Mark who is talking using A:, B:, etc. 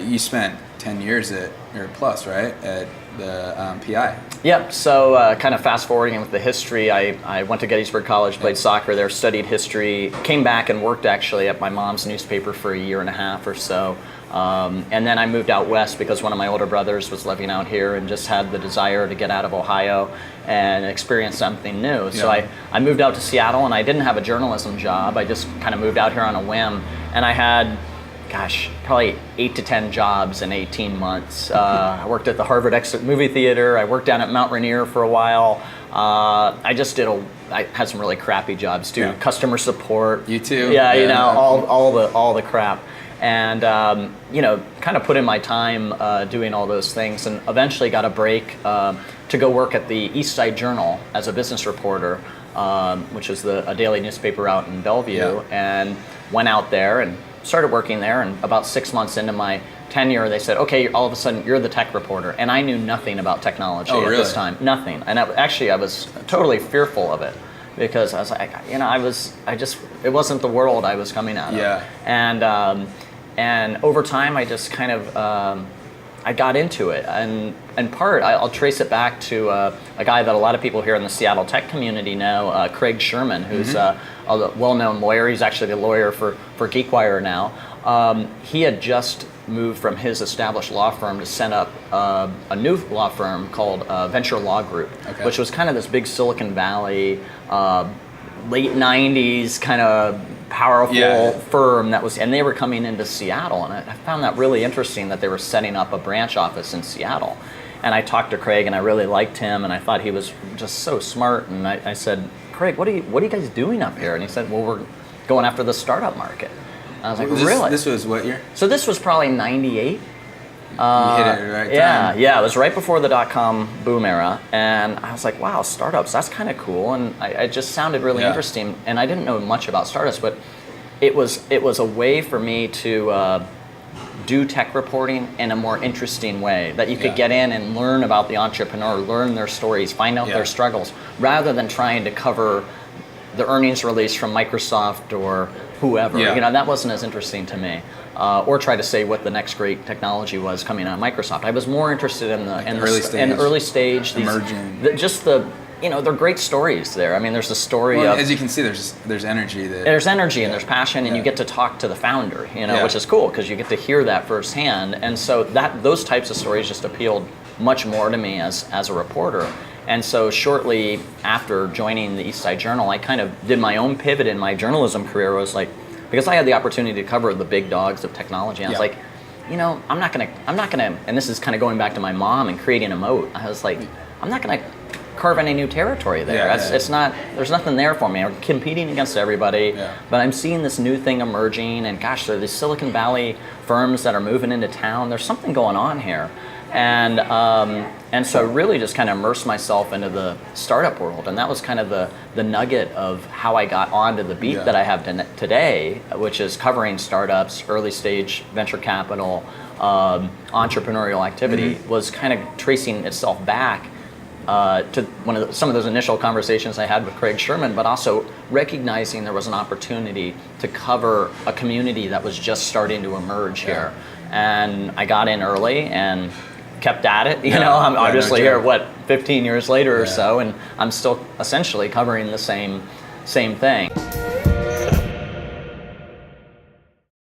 A: you spent 10 years or plus, right, at the PI.
B: Yep. So kind of fast forwarding with the history, I went to Gettysburg College, played soccer there, studied history, came back and worked actually at my mom's newspaper for a year and a half or so. And then I moved out west because one of my older brothers was living out here and just had the desire to get out of Ohio and experience something new. So I moved out to Seattle, and I didn't have a journalism job. I just kind of moved out here on a whim, and I had, gosh, probably 8 to 10 jobs in 18 months. I worked at the Harvard Exit Movie Theater. I worked down at Mount Rainier for a while. I had some really crappy jobs too. Customer support.
A: You too.
B: Yeah, you know, all the crap. And you know, kind of put in my time doing all those things, and eventually got a break to go work at the East Side Journal as a business reporter, which is a daily newspaper out in Bellevue, and went out there and started working there. And about 6 months into my tenure, they said, okay, all of a sudden you're the tech reporter. And I knew nothing about technology at this time, nothing. And I was totally fearful of it, because I was like, you know, it wasn't the world I was coming out of. And over time, I just kind of, I got into it. And in part, I'll trace it back to a guy that a lot of people here in the Seattle tech community know, Craig Sherman, who's a well-known lawyer. He's actually the lawyer for GeekWire now. He had just moved from his established law firm to set up a new law firm called Venture Law Group, which was kind of this big Silicon Valley, late 90s kind of powerful firm and they were coming into Seattle, and I found that really interesting that they were setting up a branch office in Seattle. And I talked to Craig, and I really liked him, and I thought he was just so smart. And I said, Craig, what are you guys doing up here? And he said, well, we're going after the startup market. And I was like, really?
A: This was what year?
B: So this was probably 98.
A: You hit it at the right time.
B: Yeah, it was right before the dot-com boom era, and I was like, wow, startups, that's kind of cool, and it just sounded really interesting, and I didn't know much about startups, but it was a way for me to do tech reporting in a more interesting way, that you could get in and learn about the entrepreneur, learn their stories, find out their struggles, rather than trying to cover the earnings release from Microsoft or whoever. You know, that wasn't as interesting to me. Or try to say what the next great technology was coming out of Microsoft. I was more interested in the early stage,
A: emerging.
B: They're great stories there. I mean, there's the story of,
A: as you can see, there's energy.
B: There's energy and there's passion, and you get to talk to the founder, which is cool because you get to hear that firsthand. And so those types of stories just appealed much more to me as a reporter. And so shortly after joining the East Side Journal, I kind of did my own pivot in my journalism career. I was like, because I had the opportunity to cover the big dogs of technology, I was like, I'm not gonna, and this is kind of going back to my mom and creating a moat. I was like, I'm not gonna carve any new territory there. It's not, there's nothing there for me. I'm competing against everybody, but I'm seeing this new thing emerging, and gosh, there are these Silicon Valley firms that are moving into town. There's something going on here. And so really just kind of immersed myself into the startup world, and that was kind of the nugget of how I got onto the beat that I have today, which is covering startups, early stage venture capital, entrepreneurial activity, was kind of tracing itself back to some of those initial conversations I had with Craig Sherman, but also recognizing there was an opportunity to cover a community that was just starting to emerge here. And I got in early and kept at it. I'm obviously here, 15 years later or so, and I'm still essentially covering the same thing.